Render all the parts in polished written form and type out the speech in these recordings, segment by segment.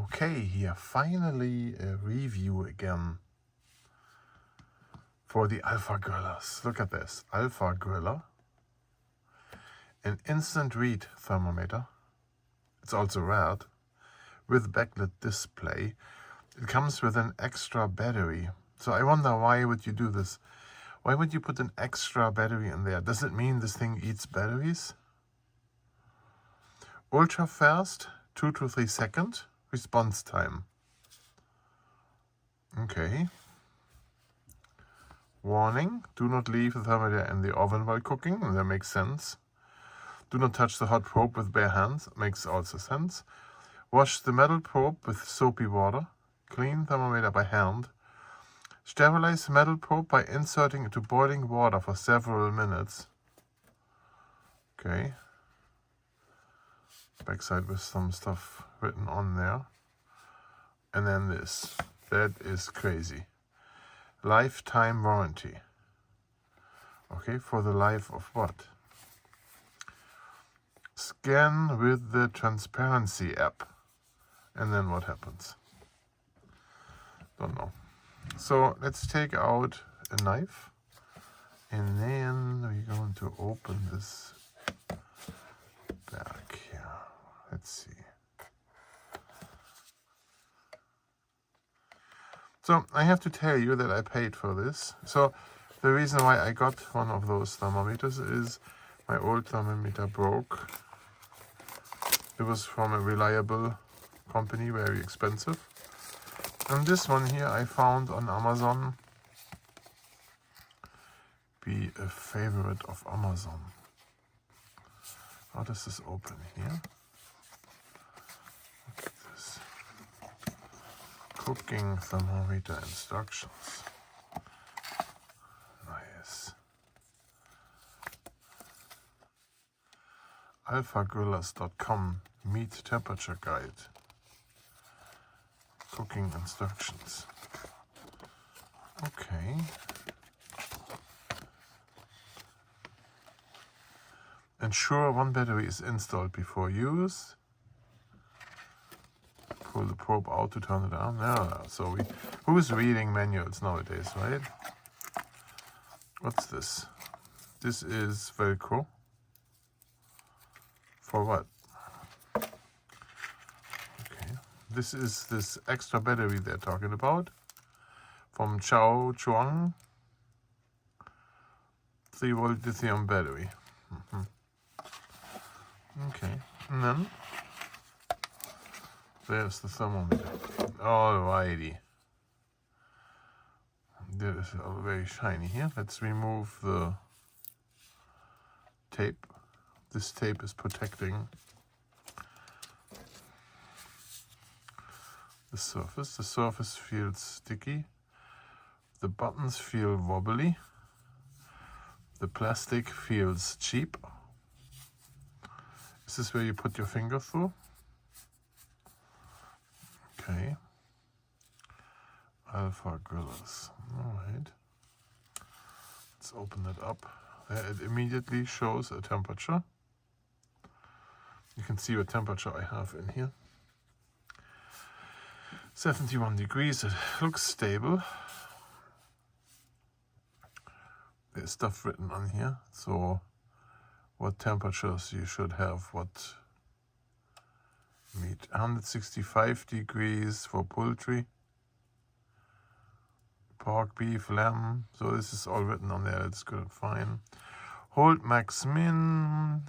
Okay, here finally a review again for the Alpha Grillers. Look at this, Alpha Griller, an instant read thermometer. It's also red with backlit display. It comes with an extra battery. So I wonder, why would you do this? Why would you put an extra battery in there? Does it mean this thing eats batteries? Ultra fast, 2 to 3 second response time. Okay. Warning, do not leave the thermometer in the oven while cooking. That makes sense. Do not touch the hot probe with bare hands. Makes also sense. Wash the metal probe with soapy water. Clean thermometer by hand. Sterilize metal probe by inserting into boiling water for several minutes. Okay. Backside with some stuff written on there. And then this. That is crazy. Lifetime warranty. Okay, for the life of what? Scan with the transparency app. And then what happens? Don't know. So let's take out a knife. And then we're going to open this back here. Let's see. So I have to tell you that I paid for this. So the reason why I got one of those thermometers is my old thermometer broke. It was from a reliable company, very expensive. And this one here I found on Amazon. Be a favorite of Amazon. How does this open here? Look at this. Cooking thermometer instructions. Nice. alphagrillers.com meat temperature guide. Cooking instructions. Okay. Ensure one battery is installed before use. Pull the probe out to turn it on. No, so who's reading manuals nowadays, right? What's this? This is Velcro. For what? Okay. This is this extra battery they're talking about. From Chao Chuang. 3-volt lithium battery. Okay. And then there's the thermometer. Alrighty. This is very shiny here. Let's remove the tape. This tape is protecting the surface. The surface feels sticky. The buttons feel wobbly. The plastic feels cheap. Is this where you put your finger through? Okay. Alpha Grillers. Alright. Let's open it up. It immediately shows a temperature. You can see what temperature I have in here. 71 degrees. It looks stable. There's stuff written on here. So what temperatures you should have, what meat. 165 degrees for poultry, pork, beef, lamb. So this is all written on there. It's good, fine. Hold max min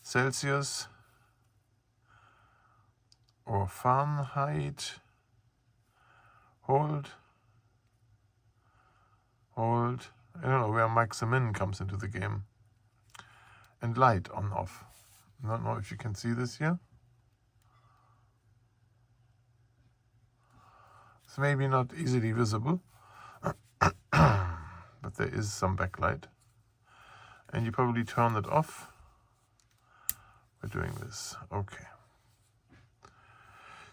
Celsius or Fahrenheit. Hold. I don't know where max and min comes into the game. And light on off. I don't know if you can see this here. It's maybe not easily visible, but there is some backlight. And you probably turn it off by doing this. Okay.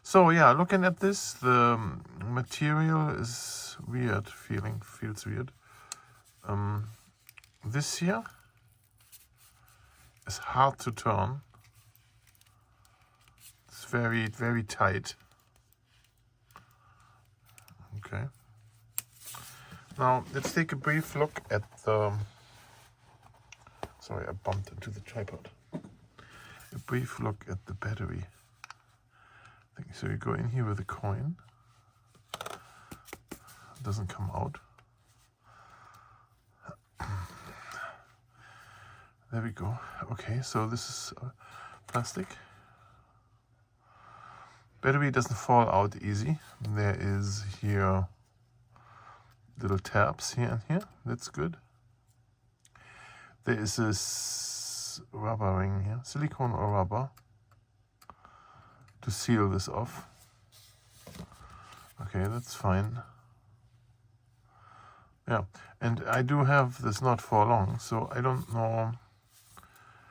So yeah, looking at this, the material is weird, feels weird. This here is hard to turn. It's very, very tight. Okay. Now let's take a brief look at the, sorry, I bumped into the tripod. A brief look at the battery. So you go in here with a coin. It doesn't come out. There we go. Okay, so this is plastic. Battery doesn't fall out easy. There is here little tabs here and here. That's good. There is this rubber ring here, silicone or rubber, to seal this off. Okay, that's fine. Yeah, and I do have this not for long, so I don't know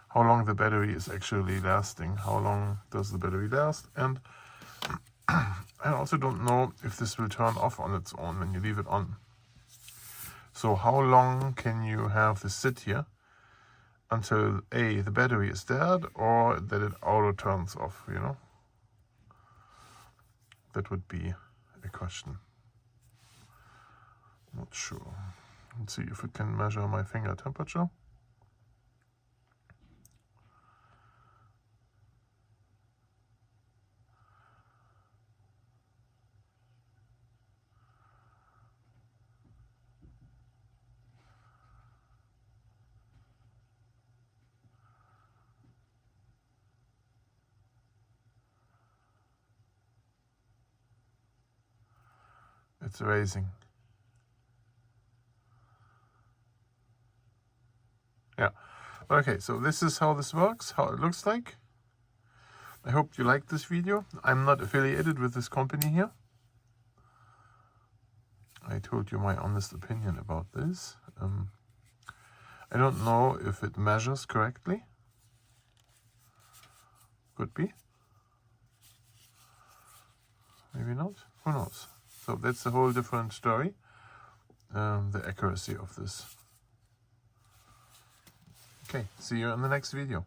how long the battery is actually lasting. How long does the battery last? And I also don't know if this will turn off on its own when you leave it on. So how long can you have this sit here until A, the battery is dead, or that it auto turns off, you know? That would be a question. Not sure. Let's see if we can measure my finger temperature. It's raising. Yeah. Okay, so this is how this works, how it looks like. I hope you liked this video. I'm not affiliated with this company here. I told you my honest opinion about this. I don't know if it measures correctly. Could be. Maybe not. Who knows? So that's a whole different story. The accuracy of this. Okay, see you in the next video.